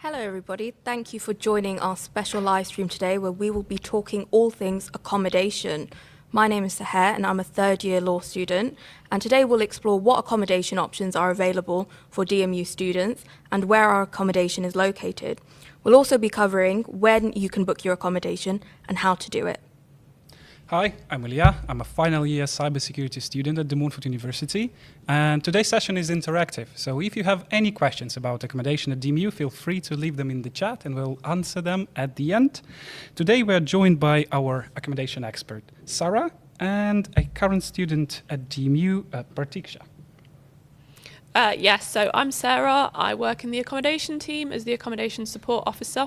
Hello, everybody. Thank you for joining our special live stream today where we will be talking all things accommodation. My name is Sahar and I'm a third-year law student, and today we'll explore what accommodation options are available for DMU students and where our accommodation is located. We'll also be covering when you can book your accommodation and how to do it. Hi, I'm Ilya. I'm a final year cybersecurity student at Montfort University, and today's session is interactive. So if you have any questions about accommodation at DMU, feel free to leave them in the chat and we'll answer them at the end. Today we're joined by our accommodation expert, Sarah, and a current student at DMU, Pratiksha. Yes, so I'm Sarah. I work in the accommodation team as the accommodation support officer,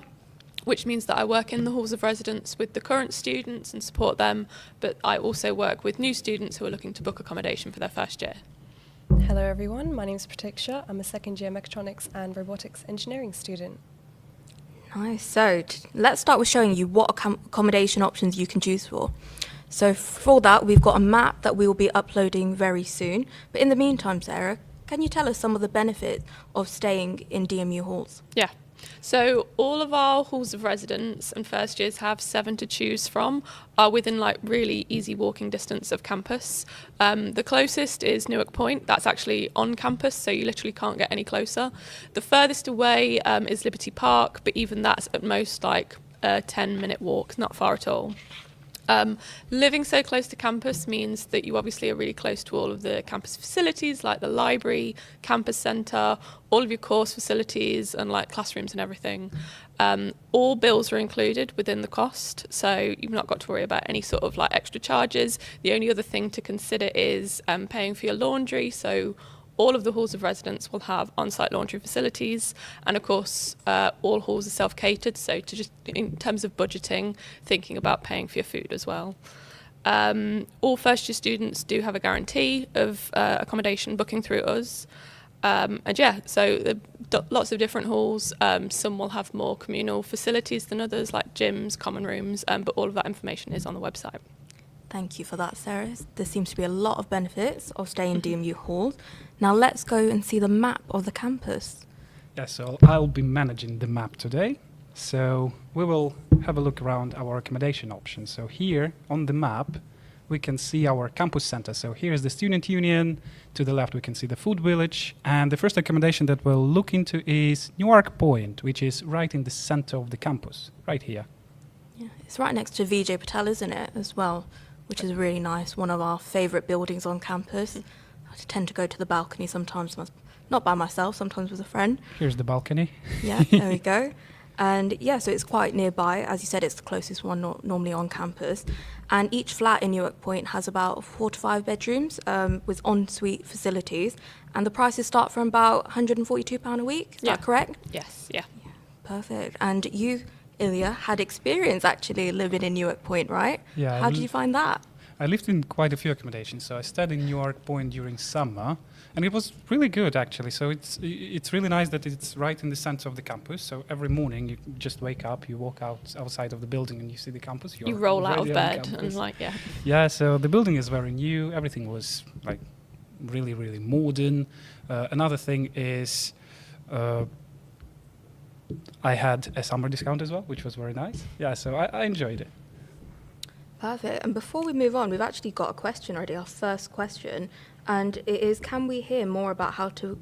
which means that I work in the halls of residence with the current students and support them, but I also work with new students who are looking to book accommodation for their first year. Hello everyone, my name is Pratiksha. I'm a second year mechatronics and robotics engineering student. Nice. So let's start with showing you what accommodation options you can choose for. So for that, we've got a map that we will be uploading very soon. But in the meantime, Sarah, can you tell us some of the benefits of staying in DMU halls? Yeah. So all of our halls of residence and first years have 7 to choose from, are within like really easy walking distance of campus. The closest is Newark Point. That's actually on campus, so you literally can't get any closer. The furthest away is Liberty Park, but even that's at most like a 10-minute walk, not far at all. Living so close to campus means that you obviously are really close to all of the campus facilities like the library, campus centre, all of your course facilities and like classrooms and everything. All bills are included within the cost, so you've not got to worry about any sort of like extra charges. The only other thing to consider is paying for your laundry, so all of the halls of residence will have on-site laundry facilities, and of course all halls are self-catered, so to just in terms of budgeting, thinking about paying for your food as well. All first year students do have a guarantee of accommodation booking through us, and yeah, so lots of different halls. Some will have more communal facilities than others like gyms, common rooms, but all of that information is on the website. Thank you for that, Sarah. There seems to be a lot of benefits of staying in DMU halls. Now let's go and see the map of the campus. Yeah, so I'll be managing the map today. So we will have a look around our accommodation options. So here on the map, we can see our campus center. So here is the student union. To the left, we can see the food village. And the first accommodation that we'll look into is Newark Point, which is right in the center of the campus, right here. Yeah, it's right next to VJ Patel, isn't it, as well? Which is really nice, one of our favourite buildings on campus. I tend to go to the balcony sometimes, not by myself, sometimes with a friend. Here's the balcony. Yeah, there we go. And yeah, so it's quite nearby. As you said, it's the closest one normally on campus. And each flat in Newark Point has about 4 to 5 bedrooms with en-suite facilities. And the prices start from about £142 a week, is that correct? Yes, yeah. Perfect. And you, Ilya, had experience actually living in Newark Point, right? Yeah. How did you find that? I lived in quite a few accommodations. So I stayed in Newark Point during summer, and it was really good actually. So it's really nice that it's right in the center of the campus. So every morning you just wake up, you walk outside of the building, and you see the campus. You roll out of bed and like yeah. Yeah. So the building is very new. Everything was like really, really modern. Another thing is. I had a summer discount as well, which was very nice. Yeah, so I enjoyed it. Perfect. And before we move on, we've actually got a question already, our first question. And it is, can we hear more about how to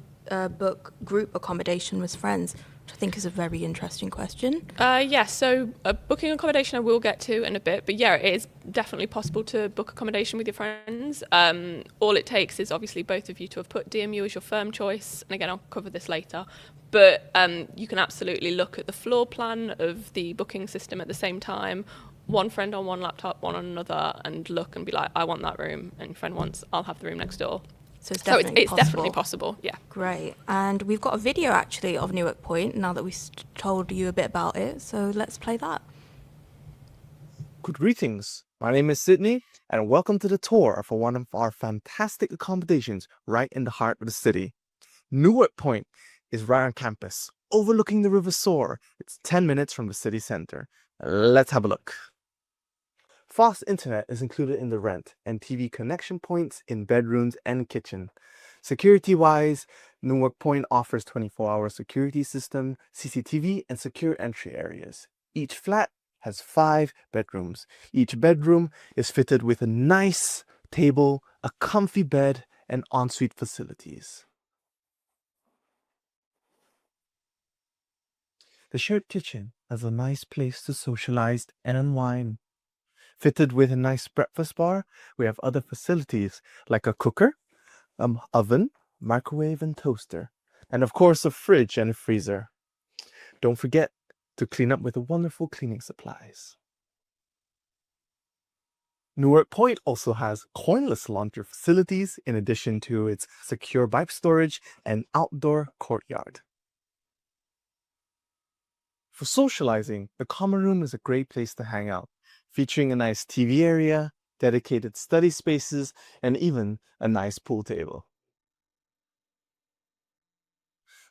book group accommodation with friends? Which I think is a very interesting question. Yeah, so booking accommodation I will get to in a bit, but yeah, it is definitely possible to book accommodation with your friends. All it takes is obviously both of you to have put DMU as your firm choice, and again, I'll cover this later, but you can absolutely look at the floor plan of the booking system at the same time, one friend on one laptop, one on another, and look and be like, I want that room, and your friend wants, I'll have the room next door. So it's definitely it's definitely possible, yeah. Great. And we've got a video actually of Newark Point now that we've told you a bit about it. So let's play that. Good greetings. My name is Sydney, and welcome to the tour for one of our fantastic accommodations right in the heart of the city. Newark Point is right on campus, overlooking the River Soar. It's 10 minutes from the city center. Let's have a look. Fast internet is included in the rent, and TV connection points in bedrooms and kitchen. Security-wise, Newark Point offers 24-hour security system, CCTV, and secure entry areas. Each flat has 5 bedrooms. Each bedroom is fitted with a nice table, a comfy bed, and ensuite facilities. The shared kitchen has a nice place to socialize and unwind. Fitted with a nice breakfast bar, we have other facilities like a cooker, oven, microwave, and toaster, and of course a fridge and a freezer. Don't forget to clean up with the wonderful cleaning supplies. Newark Point also has coinless laundry facilities in addition to its secure bike storage and outdoor courtyard. For socializing, the common room is a great place to hang out, featuring a nice TV area, dedicated study spaces, and even a nice pool table.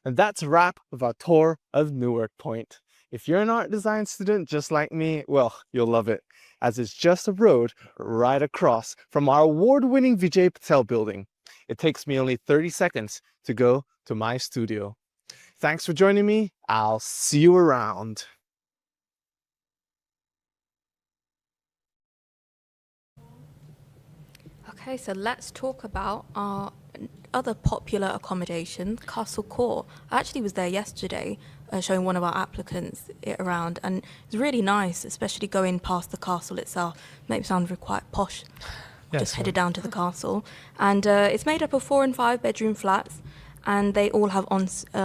And that's a wrap of our tour of Newark Point. If you're an art design student just like me, well, you'll love it, as it's just a road right across from our award-winning Vijay Patel building. It takes me only 30 seconds to go to my studio. Thanks for joining me. I'll see you around. Okay, so let's talk about our other popular accommodation, Castle Court. I actually was there yesterday, showing one of our applicants it around, and it's really nice, especially going past the castle itself. Makes it sound quite posh. Just headed down to the castle, and it's made up of 4 and 5 bedroom flats, and they all have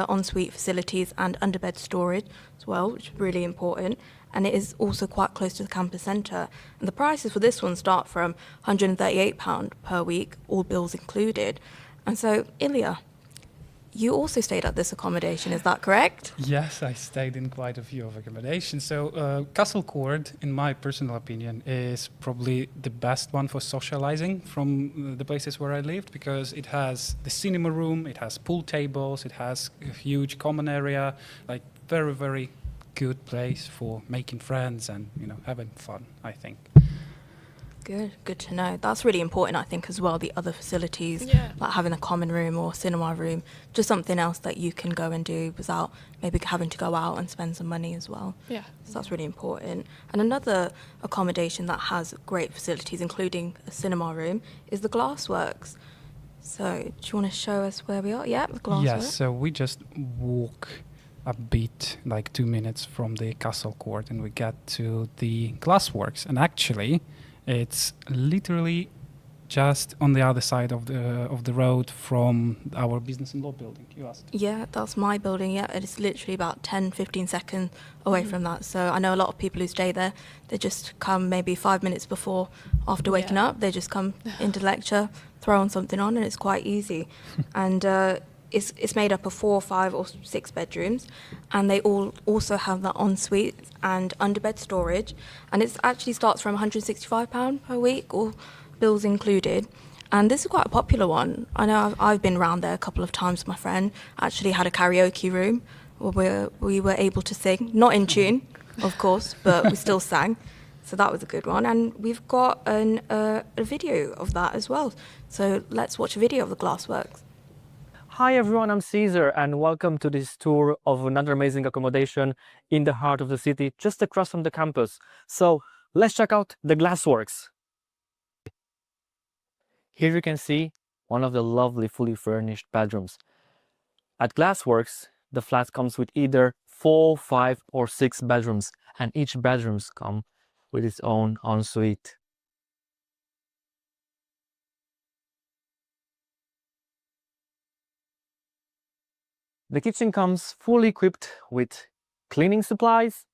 ensuite facilities and underbed storage as well, which is really important. And it is also quite close to the campus centre. And the prices for this one start from £138 per week, all bills included. And so, Ilya, you also stayed at this accommodation, is that correct? Yes, I stayed in quite a few of accommodations. So Castle Court, in my personal opinion, is probably the best one for socializing from the places where I lived, because it has the cinema room, it has pool tables, it has a huge common area, like very, very good place for making friends and, you know, having fun, I think. Good to know. That's really important, I think, as well, the other facilities, like having a common room or cinema room, just something else that you can go and do without maybe having to go out and spend some money as well. Yeah. So that's really important. And another accommodation that has great facilities, including a cinema room, is the Glassworks. So do you want to show us where we are? Yeah, the Glassworks. Yes, so we just walk a bit, like 2 minutes from the Castle Court, and we get to the Glassworks. And actually, it's literally just on the other side of the road from our business and law building. You asked. Yeah, that's my building. Yeah, it's literally about 10-15 seconds away from that. So I know a lot of people who stay there. They just come maybe 5 minutes before, after waking up. They just come into lecture, throw on something on, and it's quite easy. And it's made up of 4, 5, or 6 bedrooms, and they all also have that ensuite and underbed storage. And it actually starts from £165 per week, or bills included. And this is quite a popular one. I know I've been around there a couple of times with my friend. Actually had a karaoke room where we were able to sing, not in tune, of course, but we still sang. So that was a good one. And we've got a video of that as well. So let's watch a video of the Glassworks. Hi everyone, I'm Caesar and welcome to this tour of another amazing accommodation in the heart of the city, just across from the campus. So let's check out the Glassworks. Here you can see one of the lovely fully furnished bedrooms. At Glassworks, the flat comes with either 4, 5 or 6 bedrooms, and each bedrooms come with its own ensuite. The kitchen comes fully equipped with cleaning supplies,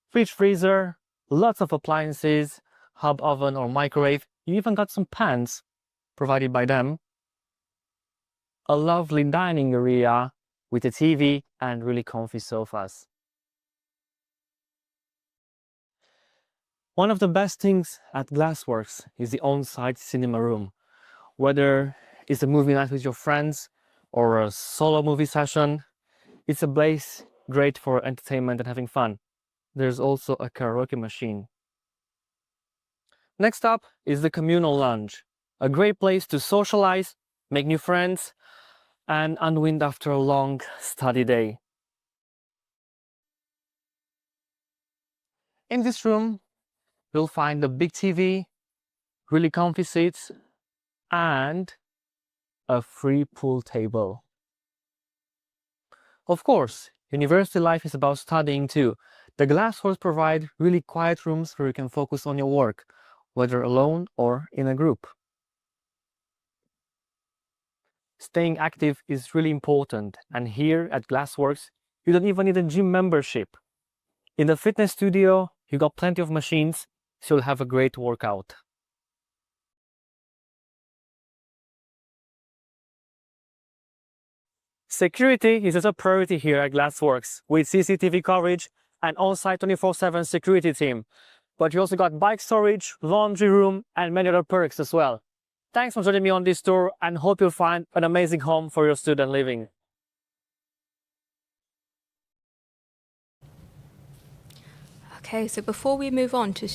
fridge freezer, lots of appliances, hob oven or microwave. You even got some pans provided by them. A lovely dining area with a TV and really comfy sofas. One of the best things at Glassworks is the on-site cinema room. Whether it's a movie night with your friends or a solo movie session, it's a place great for entertainment and having fun. There's also a karaoke machine. Next up is the communal lounge, a great place to socialize make new friends, and unwind after a long study day. In this room, you'll find a big TV, really comfy seats, and a free pool table. Of course, university life is about studying too. The glass halls provide really quiet rooms where you can focus on your work, whether alone or in a group. Staying active is really important, and here at Glassworks, you don't even need a gym membership. In the fitness studio, you got plenty of machines, so you'll have a great workout. Security is a priority here at Glassworks, with CCTV coverage and on-site 24/7 security team. But you also got bike storage, laundry room, and many other perks as well. Thanks for joining me on this tour, and hope you'll find an amazing home for your student living. Okay, so before we move on to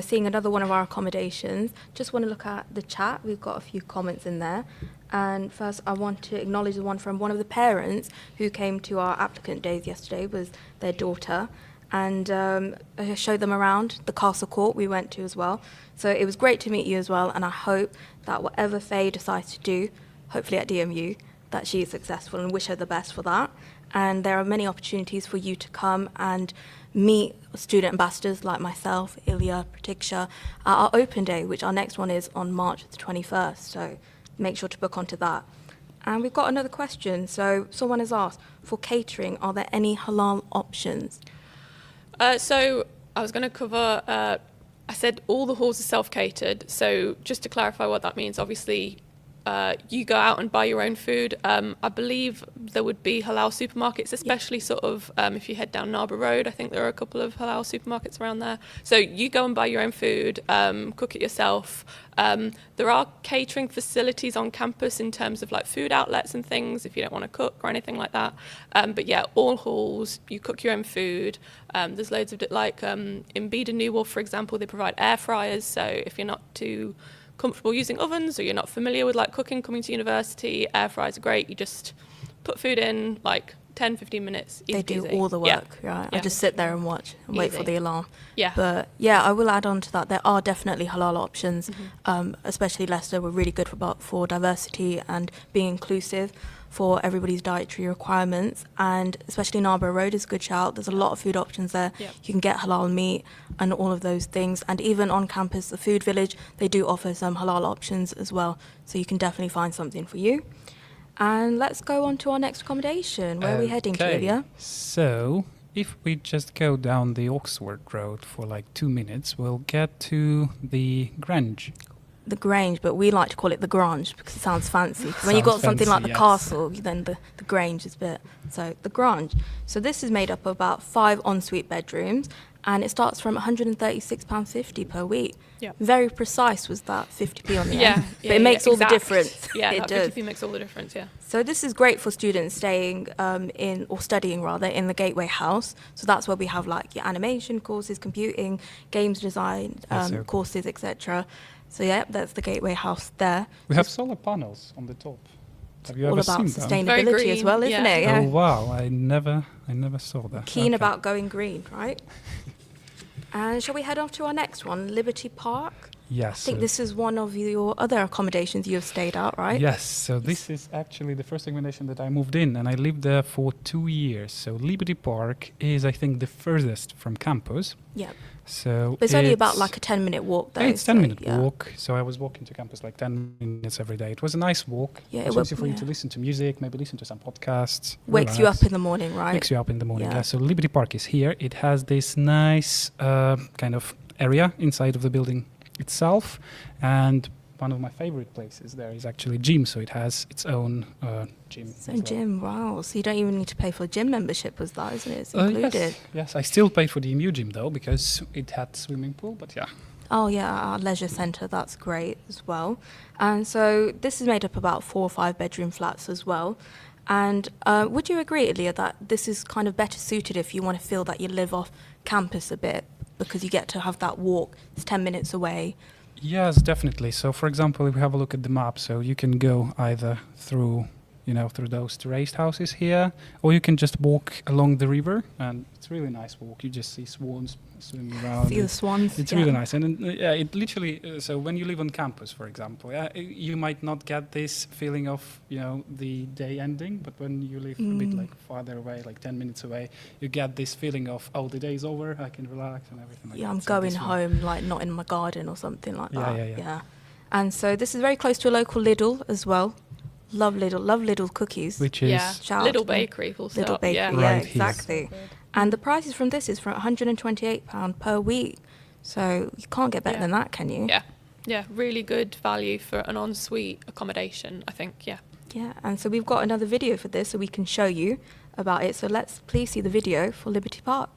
seeing another one of our accommodations, just want to look at the chat. We've got a few comments in there. And first, I want to acknowledge the one from one of the parents who came to our applicant days yesterday, was their daughter. And I showed them around the castle court we went to as well. So it was great to meet you as well. And I hope that whatever Faye decides to do, hopefully at DMU, that she is successful, and wish her the best for that. And there are many opportunities for you to come and meet student ambassadors like myself, Ilya, Pratiksha, at our open day, which our next one is on March the 21st. So make sure to book onto that. And we've got another question. So someone has asked, for catering, are there any halal options? So I was going to cover, I said all the halls are self-catered. So just to clarify what that means, obviously, you go out and buy your own food. I believe there would be halal supermarkets, especially sort of if you head down Narborough Road. I think there are a couple of halal supermarkets around there. So you go and buy your own food, cook it yourself. There are catering facilities on campus in terms of like food outlets and things if you don't want to cook or anything like that. But yeah, all halls, you cook your own food. There's loads of it, like in Bead and Wharf, for example, they provide air fryers. So if you're not too comfortable using ovens or you're not familiar with like cooking coming to university, air fryers are great. You just put food in like 10-15 minutes. Easy They do peasy. all the work, right? Yeah. I just sit there and watch and wait for Easy. the alarm. Yeah. But yeah, I will add on to that. There are definitely halal options, especially Leicester. We're really good for diversity and being inclusive for everybody's dietary requirements. And especially Narborough Road is a good shout. There's a lot of food options there. Yep. You can get halal meat and all of those things. And even on campus, the Food Village, they do offer some halal options as well. So you can definitely find something for you. And let's go on to our next accommodation. Where are we heading to, Ilya? So if we just go down the Oxford Road for like 2 minutes, we'll get to the Grange. The Grange, but we like to call it the Grange because it sounds fancy. When you've got Sounds something like fancy, the yes. castle, then the Grange is a bit. So the Grange. So this is made up of about 5 ensuite bedrooms, and it starts from £136.50 per week. Yeah. Very precise was that 50p on the Yeah, end. yeah, But it makes all the exact. difference. Yeah, it that does. 50p makes all the difference, yeah. So this is great for students staying in, or studying rather, in the Gateway House. So that's where we have like your animation courses, computing, games design Yes, sir. courses, etc. So yeah, that's the Gateway House there. We have solar panels on the top. Have you All ever about seen them? Very sustainability as green, well, isn't yeah. it? Yeah. Oh wow, I never saw that. Keen Okay. about going green, right? And shall we head off to our next one, Liberty Park? Yes. I think this is one of your other accommodations you have stayed at, right? Yes, so this is actually the first accommodation that I moved in, and I lived there for 2 years. So Liberty Park is, I think, the furthest from campus. Yeah. So But it's only about like a 10-minute walk though. Yeah, it's so, 10-minute yeah. walk. So I was walking to campus like 10 minutes every day. It was a nice walk. Yeah, It it was wa- easy for you yeah. to listen to music, maybe listen to some podcasts. Wakes you relax. up in the morning, right? Wakes you up in the morning. Yeah. Yeah. So Liberty Park is here. It has this nice kind of area inside of the building itself, and one of my favorite places there is actually gym. So it has its own gym. So as well. gym, wow. So you don't even need to pay for a gym membership as that, isn't it? It's included. Yes, I still paid for the DMU gym though because it had swimming pool. But yeah, Oh yeah, our leisure centre, that's great as well. And so this is made up about 4 or 5 bedroom flats as well. And would you agree, Ilya, that this is kind of better suited if you want to feel that you live off campus a bit, because you get to have that walk, it's 10 minutes away, Yes, definitely. So, for example, if we have a look at the map, so you can go either through, through those terraced houses here, or you can just walk along the river, and it's really nice walk. You just see swans swimming around. See the swans. It's yeah. really nice, and yeah, it literally. So when you live on campus, for example, you might not get this feeling of the day ending, but when you live a bit like farther away, like 10 minutes away, you get this feeling of the day's over. I can relax and everything. Like Yeah, that. I'm So going this home, like not in my garden or something like Yeah, that. yeah. And so this is very close to a local Lidl as well. Love Lidl cookies. Which is Yeah, Shout out little to them. bakery, full Little stop. bakery, Yeah. yeah, Right here. exactly. So good. And the prices from this is for £128 per week. So you can't get better Yeah. than that, can you? Yeah, really good value for an ensuite accommodation, I think, yeah. Yeah, and so we've got another video for this so we can show you about it. So let's please see the video for Liberty Park.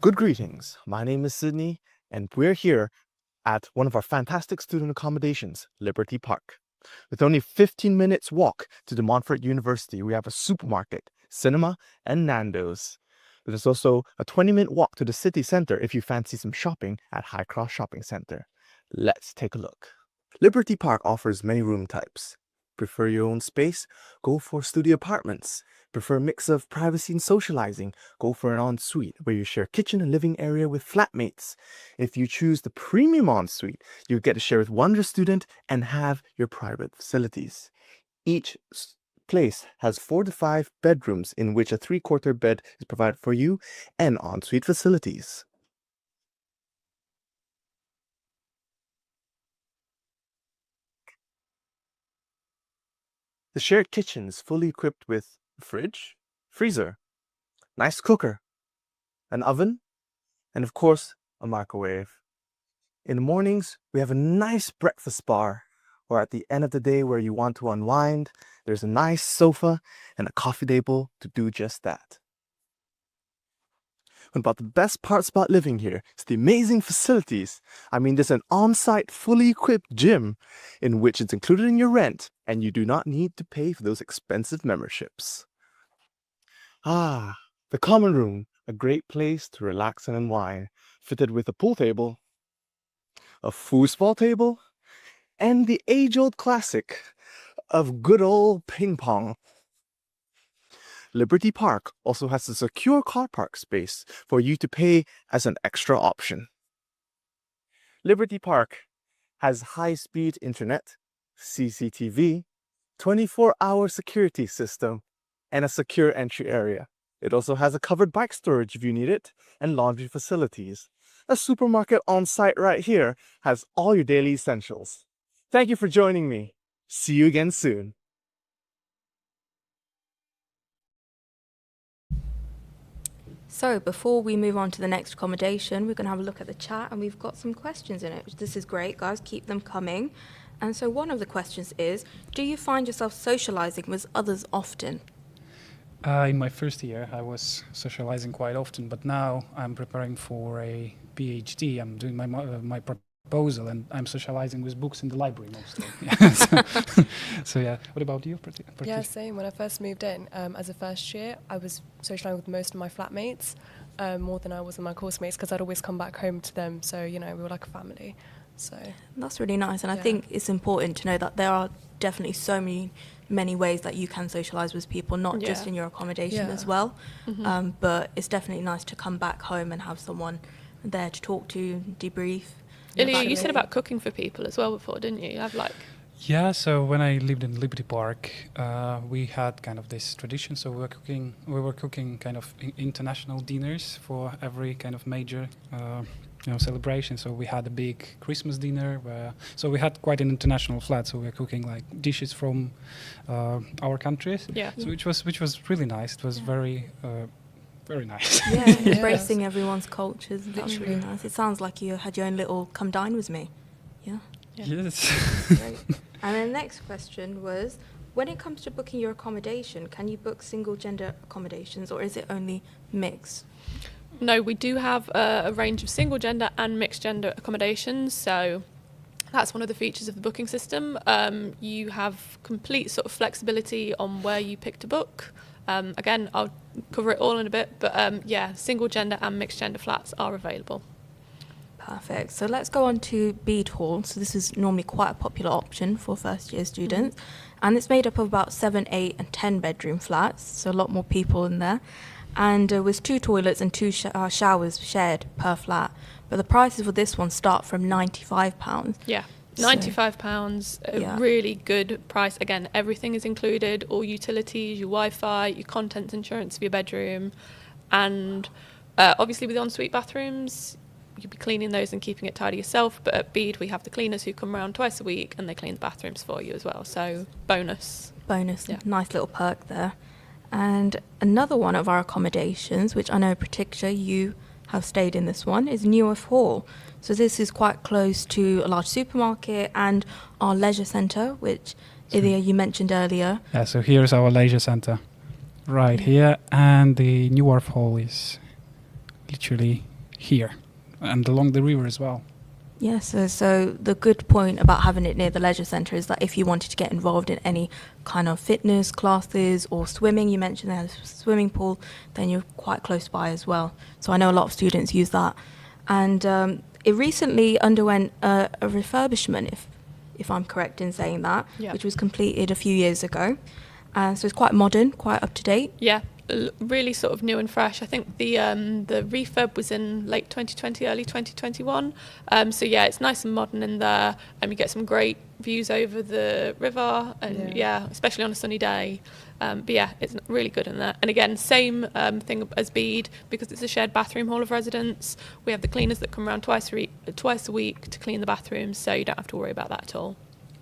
Good greetings. My name is Sydney, and we're here at one of our fantastic student accommodations, Liberty Park. With only 15 minutes walk to De Montfort University, we have a supermarket, cinema, and Nando's. There's also a 20-minute walk to the city center if you fancy some shopping at High Cross Shopping Center. Let's take a look. Liberty Park offers many room types. Prefer your own space? Go for studio apartments. Prefer a mix of privacy and socializing? Go for an ensuite where you share kitchen and living area with flatmates. If you choose the premium ensuite, you get to share with one other student and have your private facilities. Each place has 4 to 5 bedrooms in which a 3/4 bed is provided for you and ensuite facilities. The shared kitchen is fully equipped with a fridge, freezer, nice cooker, an oven, and of course, a microwave. In the mornings, we have a nice breakfast bar, or at the end of the day where you want to unwind, there's a nice sofa and a coffee table to do just that. One about the best parts about living here is the amazing facilities. I mean, there's an on-site, fully equipped gym in which it's included in your rent, and you do not need to pay for those expensive memberships. Ah, the common room, a great place to relax and unwind, fitted with a pool table, a foosball table, and the age-old classic of good old ping pong. Liberty Park also has a secure car park space for you to pay as an extra option. Liberty Park has high-speed internet, CCTV, 24-hour security system, and a secure entry area. It also has a covered bike storage if you need it, and laundry facilities. A supermarket on site right here has all your daily essentials. Thank you for joining me. See you again soon. So before we move on to the next accommodation, we're going to have a look at the chat, and we've got some questions in it. This is great, guys. Keep them coming. And so one of the questions is, do you find yourself socializing with others often? In my first year, I was socializing quite often, but now I'm preparing for a PhD. I'm doing my proposal, and I'm socializing with books in the library mostly. So yeah. What about you? Yeah, same. When I first moved in, as a first year, I was socialising with most of my flatmates, more than I was with my course mates, because I'd always come back home to them. So, we were like a family. So That's really nice, and I Yeah. think it's important to know that there are definitely so many ways that you can socialise with people, not just Yeah. in your accommodation Yeah. as well. But it's definitely nice to come back home and have someone there to talk to, debrief. Ilya, you Absolutely. said about cooking for people as well before, didn't you? You have Yeah, so when I lived in Liberty Park, we had kind of this tradition. So we were cooking kind of international dinners for every kind of major, celebration. So we had a big Christmas dinner so we had quite an international flat. So we were cooking like dishes from our countries. Yeah. So which was really nice. It was very nice. Yeah, Yeah. embracing everyone's cultures. That's really Literally. nice. It sounds like you had your own little come dine with me. Yeah. Yes. Great. And then the next question was, when it comes to booking your accommodation, can you book single gender accommodations, or is it only mixed? No, we do have a range of single gender and mixed gender accommodations. So that's one of the features of the booking system. You have complete sort of flexibility on where you pick to book. Again, I'll cover it all in a bit, but single gender and mixed gender flats are available. Perfect. So let's go on to Bead Hall. So this is normally quite a popular option for first-year students. And it's made up of about 7, 8 and 10 bedroom flats, so a lot more people in there. And with 2 toilets and 2 showers shared per flat. But the prices for this one start from £95. Yeah. So- £95, a Yeah. really good price. Again, everything is included, all utilities, your Wi-Fi, your contents insurance for your bedroom, and obviously with ensuite bathrooms, you'll be cleaning those and keeping it tidy yourself. But at Bead, we have the cleaners who come around twice a week and they clean the bathrooms for you as well. So bonus. Bonus, Yeah. nice little perk there. And another one of our accommodations, which I know Pratisha, you have stayed in this one, is Newark Hall. So this is quite close to a large supermarket and our leisure centre, which Ilya, you mentioned earlier. Yeah, so here's our leisure center right here, and the Newark Hall is literally here and along the river as well. Yes, so the good point about having it near the leisure centre is that if you wanted to get involved in any kind of fitness classes or swimming, you mentioned there's a swimming pool, then you're quite close by as well. So I know a lot of students use that. And it recently underwent a refurbishment, if I'm correct in saying that, Yeah. which was completed a few years ago. So it's quite modern, quite up to date. Yeah, really sort of new and fresh. I think the refurb was in late 2020, early 2021. So yeah, it's nice and modern in there. You get some great views over the river, and yeah, especially on a sunny day. But yeah, it's really good in there. And again, same thing as Bead, because it's a shared bathroom hall of residence. We have the cleaners that come around twice a week to clean the bathrooms, so you don't have to worry about that at all.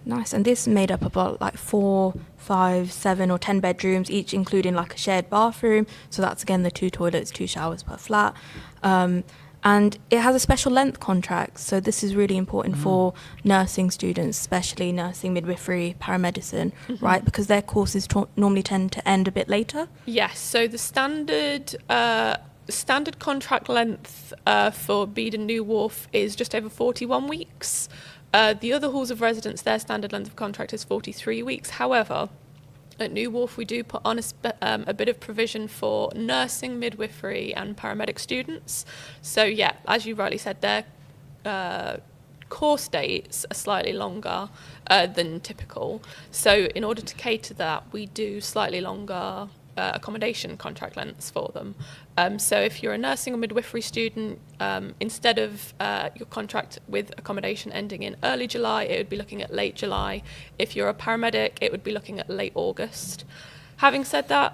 Nice. And this made up about like 4, 5, 7 or 10 bedrooms, each including like a shared bathroom. So that's again the 2 toilets, 2 showers per flat. And it has a special length contract. So this is really important for nursing students, especially nursing, midwifery, paramedicine, right? Because their courses normally tend to end a bit later. Yes, so the standard contract length for Bead and New Wharf is just over 41 weeks. The other halls of residence, their standard length of contract is 43 weeks. However, at New Wharf, we do put on a bit of provision for nursing, midwifery and paramedic students. So yeah, as you rightly said, their course dates are slightly longer than typical. So in order to cater that, we do slightly longer accommodation contract lengths for them. So if you're a nursing or midwifery student, instead of your contract with accommodation ending in early July, it would be looking at late July. If you're a paramedic, it would be looking at late August. Having said that,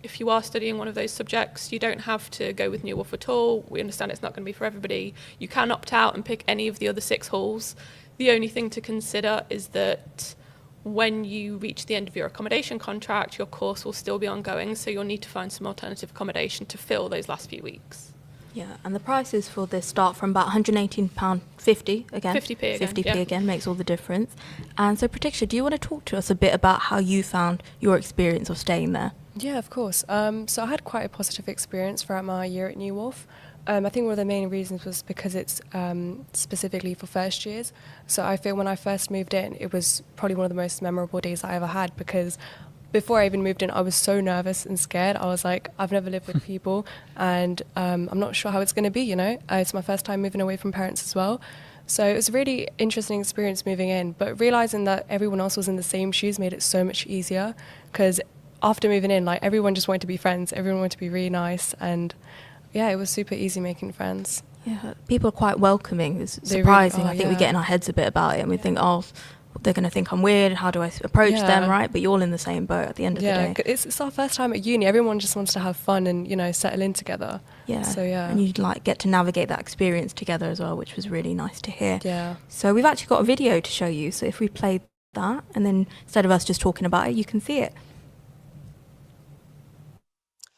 if you are studying one of those subjects, you don't have to go with New Wharf at all. We understand it's not going to be for everybody. You can opt out and pick any of the other 6 halls. The only thing to consider is that when you reach the end of your accommodation contract, your course will still be ongoing, so you'll need to find some alternative accommodation to fill those last few weeks. Yeah, and the prices for this start from about £118.50 again. 50p again, 50p yeah. again makes all the difference. And so, Pratisha, do you want to talk to us a bit about how you found your experience of staying there? Yeah, of course. So I had quite a positive experience throughout my year at New Wharf. I think one of the main reasons was because it's specifically for first years. So I feel when I first moved in, it was probably one of the most memorable days I ever had, because before I even moved in, I was so nervous and scared. I was like, I've never lived with people, and I'm not sure how it's going to be, you know. It's my first time moving away from parents as well. So it was a really interesting experience moving in, but realising that everyone else was in the same shoes made it so much easier, because after moving in, like, everyone just wanted to be friends. Everyone wanted to be really nice, and yeah, it was super easy making friends. Yeah, people are quite welcoming. It's They really surprising. are, I think we yeah. get in our heads a bit about it, and we think, oh, they're going to think I'm weird. How do I approach Yeah. them, right? But you're all in the same boat at the end of the Yeah, day. it's our first time at uni. Everyone just wants to have fun and, you know, settle in together. Yeah. So, yeah. And you like get to navigate that experience together as well, which was really nice to hear. Yeah. So we've actually got a video to show you. So if we play that, and then instead of us just talking about it, you can see it.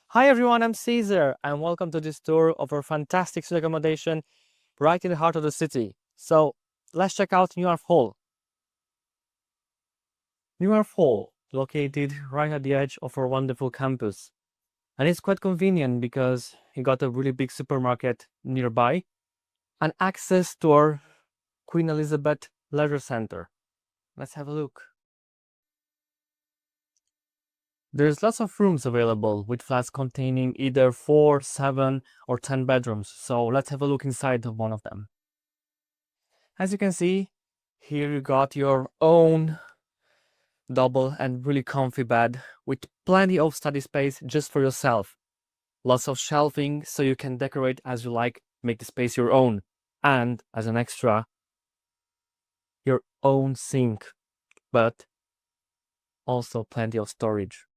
Hi everyone, I'm Caesar and welcome to this tour of our fantastic student accommodation right in the heart of the city. So let's check out Newark Hall. Newark Hall, located right at the edge of our wonderful campus. And it's quite convenient because you got a really big supermarket nearby and access to our Queen Elizabeth Leisure Center. Let's have a look. There's lots of rooms available with flats containing either 4, 7, or 10 bedrooms. So let's have a look inside of one of them. As you can see, here you got your own double and really comfy bed with plenty of study space just for yourself. Lots of shelving so you can decorate as you like, make the space your own. And as an extra, your own sink, but also plenty of storage.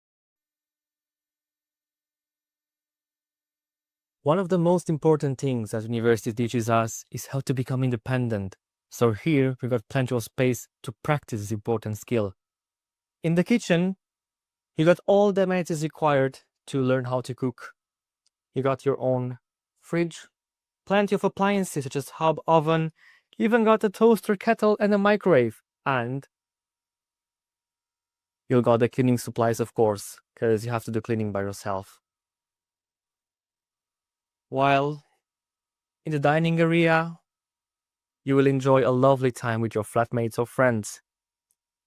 One of the most important things that university teaches us is how to become independent. So here we got plenty of space to practice this important skill. In the kitchen, you got all the amenities required to learn how to cook. You got your own fridge, plenty of appliances such as hob oven, you even got a toaster, kettle, and a microwave. And you got the cleaning supplies, of course, because you have to do cleaning by yourself. While in the dining area, you will enjoy a lovely time with your flatmates or friends.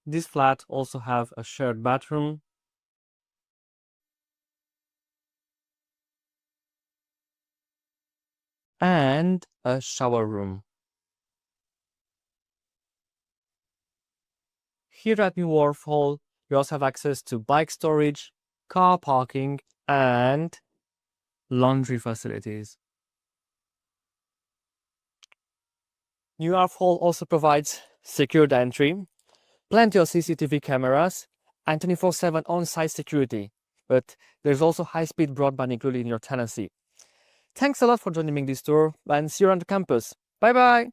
This flat also have a shared bathroom, and a shower room. Here at New Wharf Hall, you also have access to bike storage, car parking, and laundry facilities. New Wharf Hall also provides secured entry, plenty of CCTV cameras, and 24/7 on-site security. But there's also high-speed broadband included in your tenancy. Thanks a lot for joining me in this tour, and see you around the campus. Bye-bye!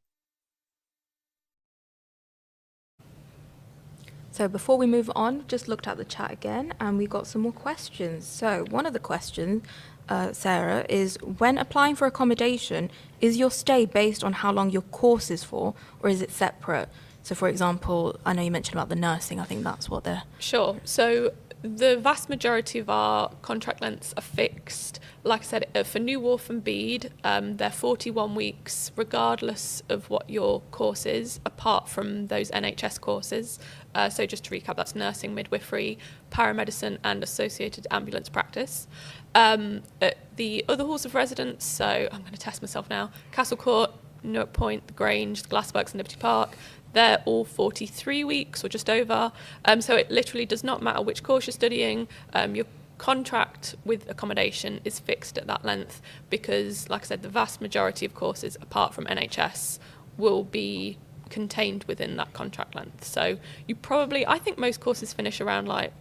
So before we move on, just looked at the chat again and we got some more questions. So one of the questions, Sarah, is when applying for accommodation, is your stay based on how long your course is for, or is it separate? So for example, I know you mentioned about the nursing, I think that's what they're... Sure. So the vast majority of our contract lengths are fixed. Like I said, for New Wharf and Bead, they're 41 weeks, regardless of what your course is, apart from those NHS courses. So just to recap, that's nursing, midwifery, paramedicine, and associated ambulance practice. At the other halls of residence, so I'm going to test myself now, Castle Court, Newark Point, the Grange, the Glassworks, and Liberty Park, they're all 43 weeks or just over. So it literally does not matter which course you're studying. Your contract with accommodation is fixed at that length because, like I said, the vast majority of courses, apart from NHS, will be contained within that contract length. So you probably, I think most courses finish around like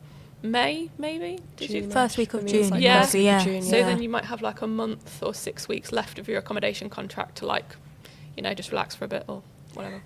May, maybe? Did you? First week of June. Like Yeah. first week of June, So yeah. then you might have like a month or 6 weeks left of your accommodation contract to like, you know, just relax for a bit or whatever.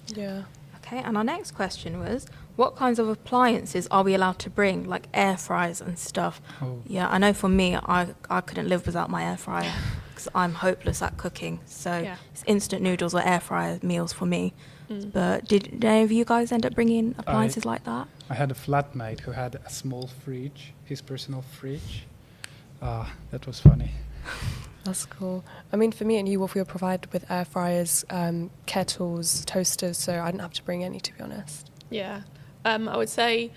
Yeah. Okay, and our next question was, what kinds of appliances are we allowed to bring, like air fryers and stuff? Oh. Yeah, I know for me, I couldn't live without my air fryer because I'm hopeless at cooking. So Yeah. it's instant noodles or air fryer meals for me. But did any of you guys end up bringing appliances like that? I had a flatmate who had a small fridge, his personal fridge. That was funny. That's cool. I mean, for me at New Wharf, we were provided with air fryers, kettles, toasters, so I didn't have to bring any, to be honest. Yeah. I would say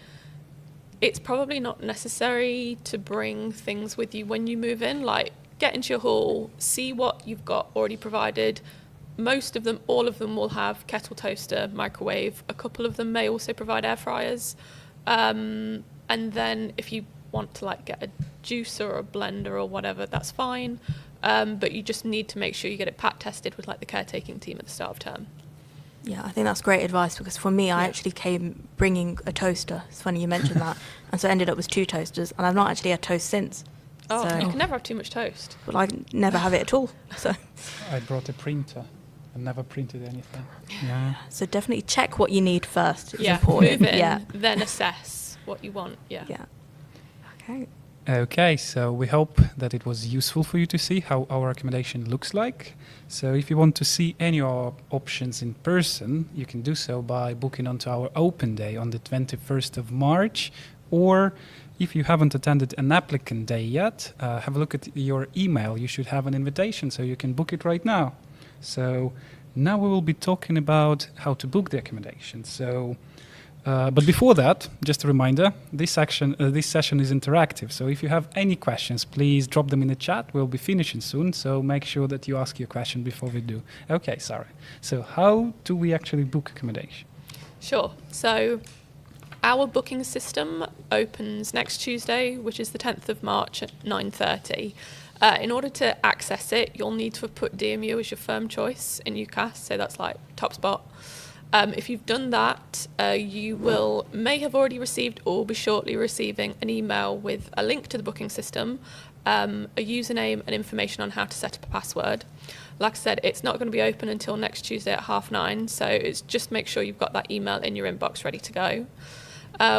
it's probably not necessary to bring things with you when you move in. Like, get into your hall, see what you've got already provided. Most of them, all of them will have kettle, toaster, microwave. A couple of them may also provide air fryers. And then if you want to like get a juicer or a blender or whatever, that's fine. But you just need to make sure you get it pat tested with like the caretaking team at the start of term. Yeah, I think that's great advice because for me, I actually came bringing a toaster. It's funny you mentioned that. And so I ended up with 2 toasters and I've not actually had toast since. Oh, So- you can never have too much toast. But I never have it at all. I brought a printer. I never printed anything. Yeah. So definitely check what you need first. It's Yeah, important. move in, Yeah. then assess what you want. Yeah. Yeah. Okay. Okay, so we hope that it was useful for you to see how our accommodation looks like. So if you want to see any of our options in person, you can do so by booking onto our open day on the 21st of March. Or if you haven't attended an applicant day yet, have a look at your email. You should have an invitation so you can book it right now. So now we will be talking about how to book the accommodation. So But before that, just a reminder, this session is interactive. So if you have any questions, please drop them in the chat. We'll be finishing soon, so make sure that you ask your question before we do. Okay, Sarah. So how do we actually book accommodation? Sure. So our booking system opens next Tuesday, which is the 10th of March at 9:30. In order to access it, you'll need to have put DMU as your firm choice in UCAS, so that's like top spot. If you've done that, you may have already received or be shortly receiving an email with a link to the booking system, a username and information on how to set up a password. Like I said, it's not going to be open until next Tuesday at 9:30, so it's just make sure you've got that email in your inbox ready to go.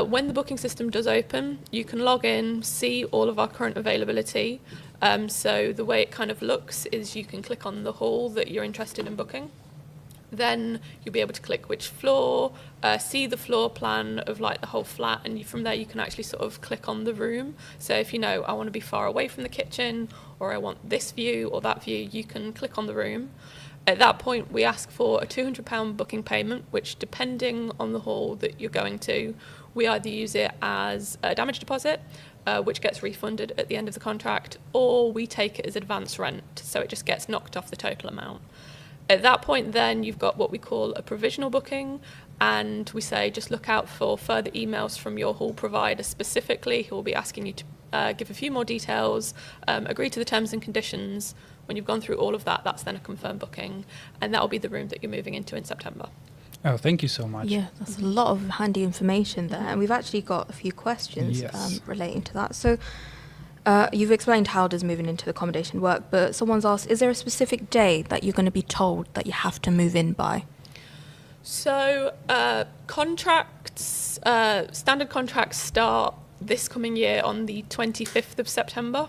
When the booking system does open, you can log in, see all of our current availability. So the way it kind of looks is you can click on the hall that you're interested in booking. Then you'll be able to click which floor, see the floor plan of like the whole flat, and from there you can actually sort of click on the room. So if you know, I want to be far away from the kitchen, or I want this view or that view, you can click on the room. At that point, we ask for a £200 booking payment, which depending on the hall that you're going to, we either use it as a damage deposit, which gets refunded at the end of the contract, or we take it as advance rent, so it just gets knocked off the total amount. At that point, then, you've got what we call a provisional booking, and we say just look out for further emails from your hall provider specifically, who will be asking you to give a few more details, agree to the terms and conditions. When you've gone through all of that, that's then a confirmed booking, and that will be the room that you're moving into in September. Oh, thank you so much. Yeah, that's a lot of handy information there. And we've actually got a few questions relating to that. So you've explained how does moving into the accommodation work, but someone's asked, is there a specific day that you're going to be told that you have to move in by? So contracts, standard contracts start this coming year on the 25th of September.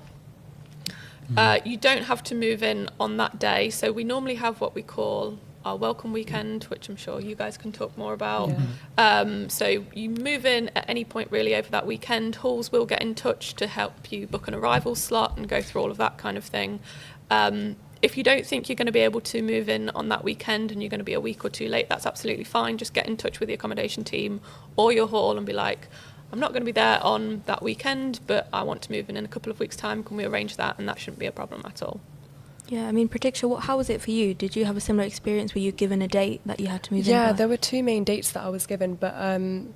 You don't have to move in on that day. So we normally have what we call our welcome weekend, which I'm sure you guys can talk more about. Yeah. So you move in at any point really over that weekend. Halls will get in touch to help you book an arrival slot and go through all of that kind of thing. If you don't think you're going to be able to move in on that weekend and you're going to be a week or two late, that's absolutely fine. Just get in touch with the accommodation team or your hall and be like, I'm not going to be there on that weekend, but I want to move in a couple of weeks' time. Can we arrange that? And that shouldn't be a problem at all. Yeah, I mean, Pratiksha, how was it for you? Did you have a similar experience? Were you given a date that you had to move in by? Yeah, there were two main dates that I was given, but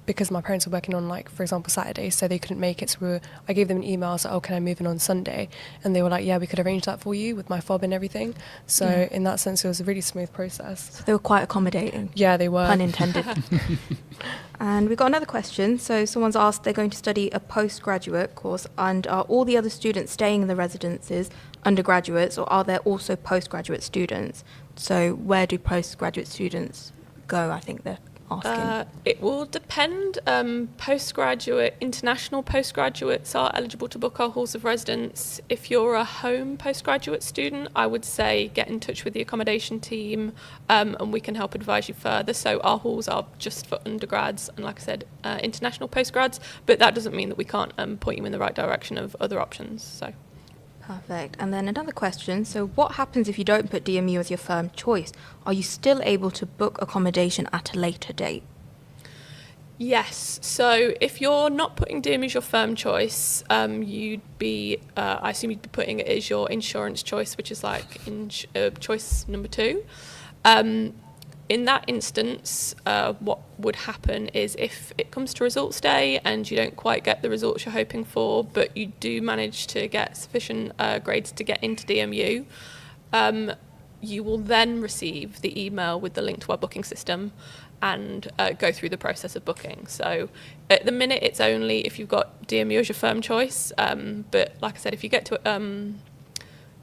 because my parents were working on, like, for example, Saturday, so they couldn't make it, so I gave them an email, so, can I move in on Sunday? And they were like, yeah, we could arrange that for you with my fob and everything. So in that sense, it was a really smooth process. So they were quite accommodating. Yeah, they were. Pun intended. And we've got another question. So someone's asked, they're going to study a postgraduate course, and are all the other students staying in the residences undergraduates, or are there also postgraduate students? So where do postgraduate students go, I think they're asking? It will depend. International postgraduates are eligible to book our halls of residence. If you're a home postgraduate student, I would say get in touch with the accommodation team and we can help advise you further. So our halls are just for undergrads and, like I said, international postgrads, but that doesn't mean that we can't point you in the right direction of other options. So. Perfect. And then another question. So what happens if you don't put DMU as your firm choice? Are you still able to book accommodation at a later date? Yes. So if you're not putting DMU as your firm choice, you'd be, I assume you'd be putting it as your insurance choice, which is like choice number 2. In that instance, what would happen is if it comes to results day and you don't quite get the results you're hoping for, but you do manage to get sufficient grades to get into DMU, you will then receive the email with the link to our booking system and go through the process of booking. So at the minute, it's only if you've got DMU as your firm choice, but like I said, if you get to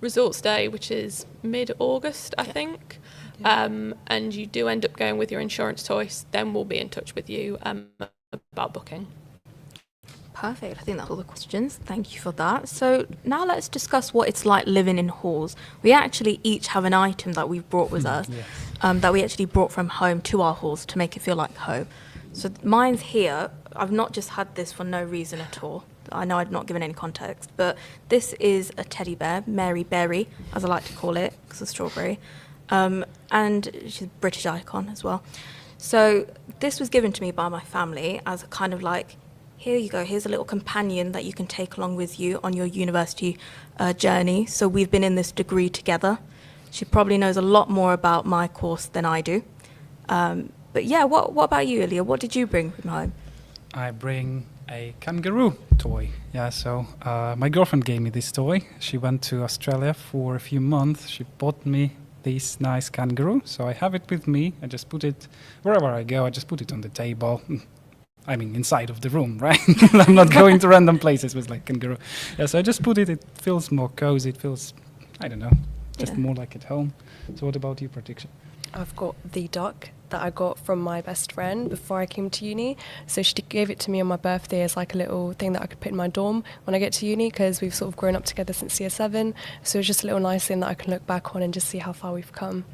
results day, which is mid-August, I think, and you do end up going with your insurance choice, then we'll be in touch with you about booking. Perfect. I think that's all the questions. Thank you for that. So now let's discuss what it's like living in halls. We actually each have an item that we've brought with us, that we actually brought from home to our halls to make it feel like home. So mine's here. I've not just had this for no reason at all. I know I've not given any context, but this is a teddy bear, Mary Berry, as I like to call it, because of strawberry. And she's a British icon as well. So this was given to me by my family as a kind of like, here you go, here's a little companion that you can take along with you on your university journey. So we've been in this degree together. She probably knows a lot more about my course than I do. But yeah, what about you, Ilya? What did you bring from home? I bring a kangaroo toy. Yeah, so my girlfriend gave me this toy. She went to Australia for a few months. She bought me this nice kangaroo. So I have it with me. I just put it wherever I go. I just put it on the table. I mean, inside of the room, right? I'm not going to random places with like kangaroo. Yeah, so I just put it. It feels more cozy. It feels, I don't know, just more like at home. So what about you, Pratisha? I've got the duck that I got from my best friend before I came to uni. So she gave it to me on my birthday as like a little thing that I could put in my dorm when I get to uni, because we've sort of grown up together since year 7. So it's just a little nice thing that I can look back on and just see how far we've come.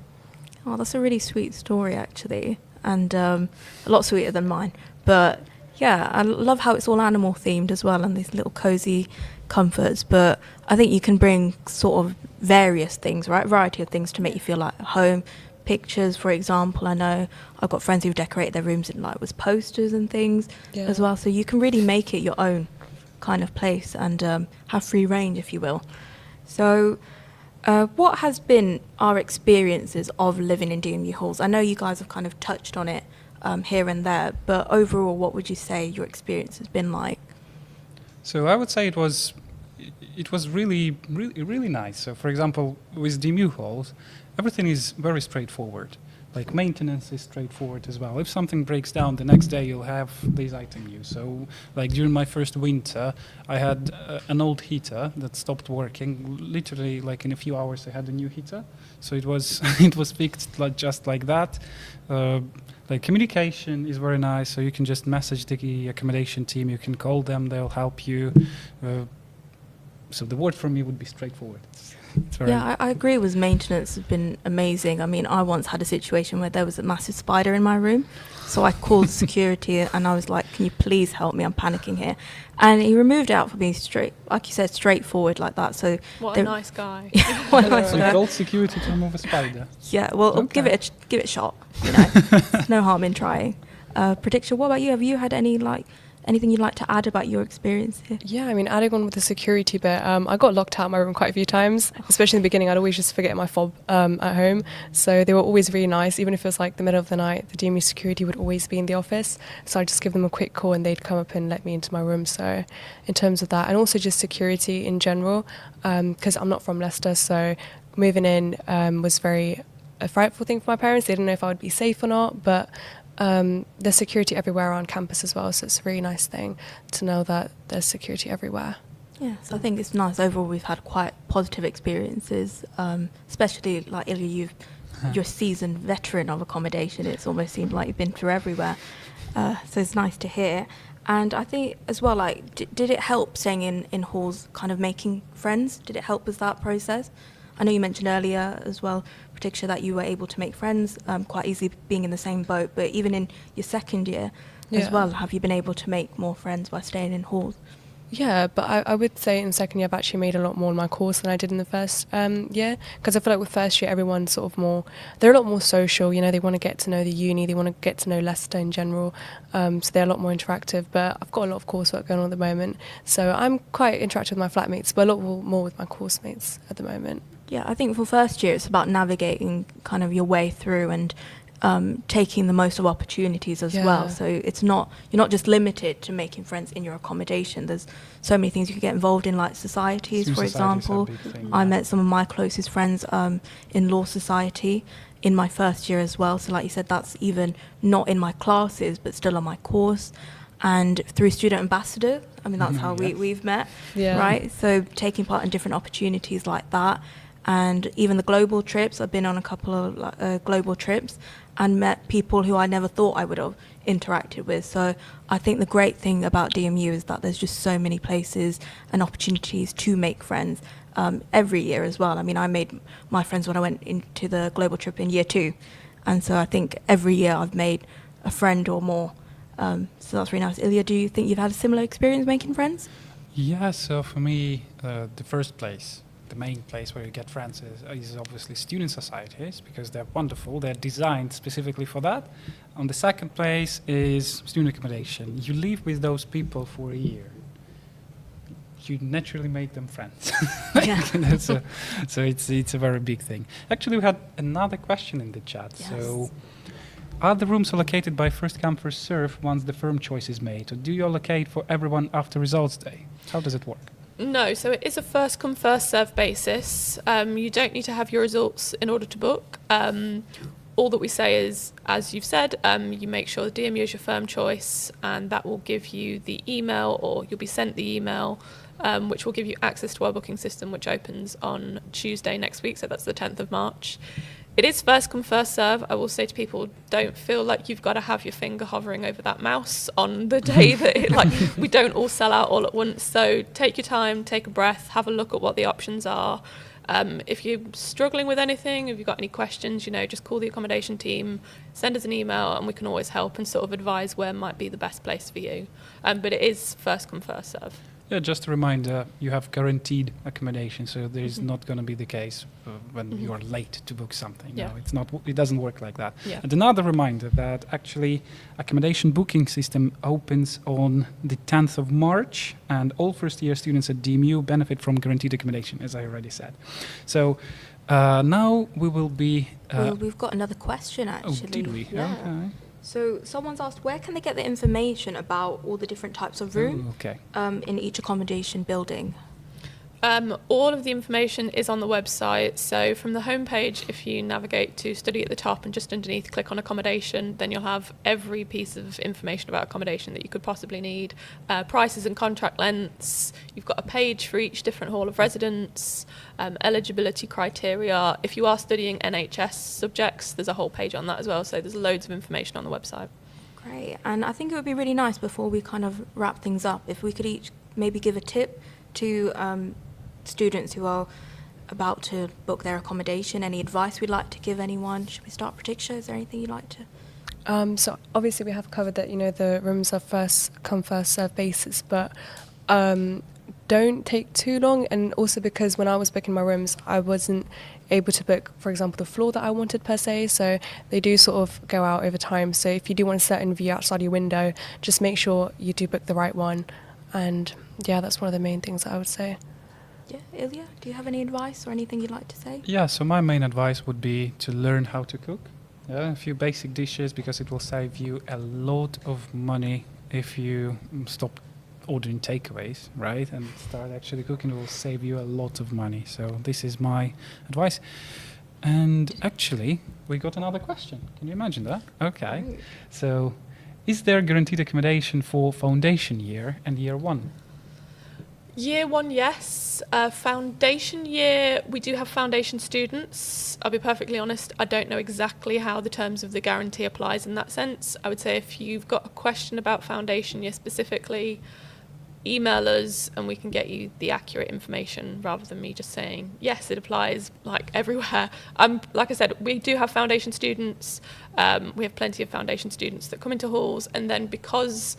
Oh, that's a really sweet story, actually, and a lot sweeter than mine. But yeah, I love how it's all animal themed as well, and these little cozy comforts. But I think you can bring sort of various things, right? Variety of things to make you feel like at home. Pictures, for example. I know I've got friends who've decorated their rooms in like with posters and things as well. So you can really make it your own kind of place and have free range, if you will. So what has been our experiences of living in DMU halls? I know you guys have kind of touched on it here and there, but overall, what would you say your experience has been like? So I would say it was really, really, really nice. So for example, with DMU halls, everything is very straightforward. Like maintenance is straightforward as well. If something breaks down, the next day you'll have this item used. So like during my first winter, I had an old heater that stopped working. Literally like in a few hours I had a new heater. So it was it was fixed like just like that. Like communication is very nice. So you can just message the accommodation team. You can call them. They'll help you. So the word for me would be straightforward. It's very I agree with maintenance has been amazing. I mean, I once had a situation where there was a massive spider in my room. So I called security and I was like, can you please help me? I'm panicking here. And he removed it out for me straight, like you said, straightforward like that. So What a nice guy. what a nice So you guy. called security to remove a spider. Yeah, well, Okay. give it a shot. You know, there's no harm in trying. Prediction, what about you? Have you had anything you'd like to add about your experience here? Yeah, I mean, adding on with the security bit, I got locked out of my room quite a few times, especially in the beginning. I'd always just forget my fob at home. So they were always really nice. Even if it was like the middle of the night, the DMU security would always be in the office. So I'd just give them a quick call and they'd come up and let me into my room. So in terms of that, and also just security in general, because I'm not from Leicester, so moving in was a frightful thing for my parents. They didn't know if I would be safe or not, but there's security everywhere around campus as well, so it's a really nice thing to know that there's security everywhere. Yeah, so I think it's nice. Overall, we've had quite positive experiences, especially like Ilya, you're a seasoned veteran of accommodation. It's almost seemed like you've been through everywhere. So it's nice to hear. And I think as well, like, did it help staying in halls, kind of making friends? Did it help with that process? I know you mentioned earlier as well, Pratisha, that you were able to make friends quite easily being in the same boat. But even in your second year as well, have you been able to make more friends by staying in halls? Yeah, but I would say in second year I've actually made a lot more in my course than I did in the first year, because I feel like with first year everyone's sort of more, they're a lot more social, you know, they want to get to know the uni, they want to get to know Leicester in general, so they're a lot more interactive. But I've got a lot of coursework going on at the moment, so I'm quite interactive with my flatmates, but a lot more with my course mates at the moment. Yeah, I think for first year it's about navigating kind of your way through and taking the most of opportunities as well. So you're not just limited to making friends in your accommodation. There's so many things you can get involved in, like societies, for example. I met some of my closest friends in law society in my first year as well. So like you said, that's even not in my classes, but still on my course. And through student ambassador, I mean, that's how we've met, right? So taking part in different opportunities like that. And even the global trips, I've been on a couple of global trips and met people who I never thought I would have interacted with. So I think the great thing about DMU is that there's just so many places and opportunities to make friends every year as well. I mean, I made my friends when I went into the global trip in year 2. And so I think every year I've made a friend or more. So that's really nice. Ilya, do you think you've had a similar experience making friends? Yeah, so for me, the first place the main place where you get friends is obviously student societies, because they're wonderful. They're designed specifically for that. On the second place is student accommodation. You live with those people for a year. You naturally make them friends. Yeah. So it's a very big thing. Actually, we had another question in the chat. Yes. So, are the rooms allocated by first come first serve once the firm choice is made, or do you allocate for everyone after results day? How does it work? No, so it is a first come first serve basis. You don't need to have your results in order to book. All that we say is, as you've said, you make sure the DMU is your firm choice, and that will give you the email, or you'll be sent the email, which will give you access to our booking system, which opens on Tuesday next week, so that's the 10th of March. It is first come first serve. I will say to people, don't feel like you've got to have your finger hovering over that mouse on the day that we don't all sell out all at once. So take your time, take a breath, have a look at what the options are. If you're struggling with anything, if you've got any questions, just call the accommodation team, send us an email, and we can always help and sort of advise where might be the best place for you. But it is first come first serve. Yeah, just a reminder, you have guaranteed accommodation, so there is not going to be the case when you are late to book something. Yeah. No, it's not. It doesn't work like that. Yeah. And another reminder that actually accommodation booking system opens on the 10th of March, and all first-year students at DMU benefit from guaranteed accommodation, as I already said. So now we will be. Well, we've got another question, actually. Oh, did we? Yeah. Okay. So someone's asked, where can they get the information about all the different types of room Okay. in each accommodation building? All of the information is on the website. So from the homepage, if you navigate to study at the top and just underneath click on accommodation, then you'll have every piece of information about accommodation that you could possibly need. Prices and contract lengths. You've got a page for each different hall of residence, eligibility criteria. If you are studying NHS subjects, there's a whole page on that as well. So there's loads of information on the website. Great. And I think it would be really nice, before we kind of wrap things up, if we could each maybe give a tip to students who are about to book their accommodation. Any advice we'd like to give anyone? Should we start, Pratiksha? Is there anything you'd like to? So obviously we have covered that, the rooms are first come first serve basis, but don't take too long. And also because when I was booking my rooms, I wasn't able to book, for example, the floor that I wanted per se. So they do sort of go out over time. So if you do want a certain view outside your window, just make sure you do book the right one. And yeah, that's one of the main things that I would say. Yeah, Ilya, do you have any advice or anything you'd like to say? Yeah, so my main advice would be to learn how to cook. Yeah, a few basic dishes, because it will save you a lot of money if you stop ordering takeaways, right? And start actually cooking. It will save you a lot of money. So this is my advice. And actually, we got another question. Can you imagine that? Okay. Great. So, is there guaranteed accommodation for foundation year and year one? Year one, yes. Foundation year, we do have foundation students. I'll be perfectly honest, I don't know exactly how the terms of the guarantee applies in that sense. I would say if you've got a question about foundation year specifically, email us and we can get you the accurate information rather than me just saying, yes, it applies like everywhere. Like I said, we do have foundation students. We have plenty of foundation students that come into halls, and then because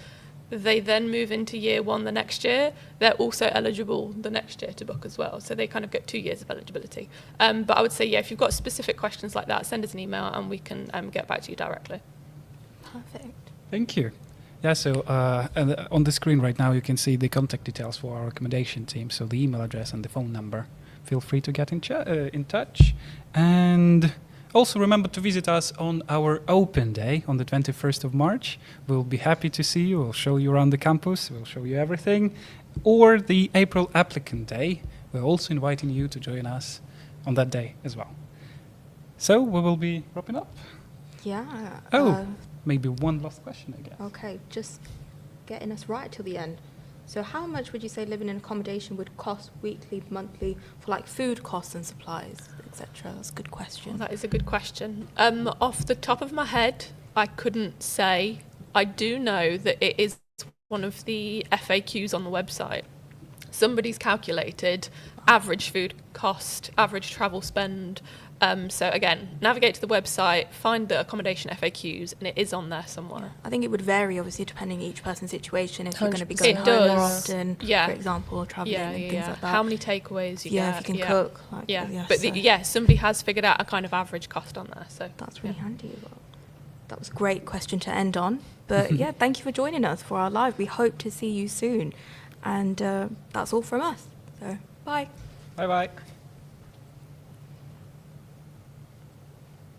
they then move into year one the next year, they're also eligible the next year to book as well. So they kind of get 2 years of eligibility. But I would say, yeah, if you've got specific questions like that, send us an email and we can get back to you directly. Perfect. Thank you. Yeah, so on the screen right now, you can see the contact details for our accommodation team. So the email address and the phone number. Feel free to get in touch. And also remember to visit us on our open day on the 21st of March. We'll be happy to see you. We'll show you around the campus. We'll show you everything. Or the April applicant day. We're also inviting you to join us on that day as well. So we will be wrapping up. Yeah. Maybe one last question, I guess. Okay, just getting us right till the end. So how much would you say living in accommodation would cost weekly, monthly, for like food costs and supplies, etc.? That's a good question. Well, that is a good question. Off the top of my head, I couldn't say. I do know that it is one of the FAQs on the website. somebody's calculated average food cost, average travel spend. So again, navigate to the website, find the accommodation FAQs, and it is on there somewhere. I think it would vary, obviously, depending on each person's situation. If you're going to be 100%. going It home more does. often, Yeah. for example, or travelling and things like that. How many takeaways you Yeah, get. if you can cook. Like, Yeah, so somebody has figured out a kind of average cost on there. So that's really handy. Well, that was a great question to end on. But yeah, thank you for joining us for our live. We hope to see you soon. And that's all from us. So bye. Bye bye.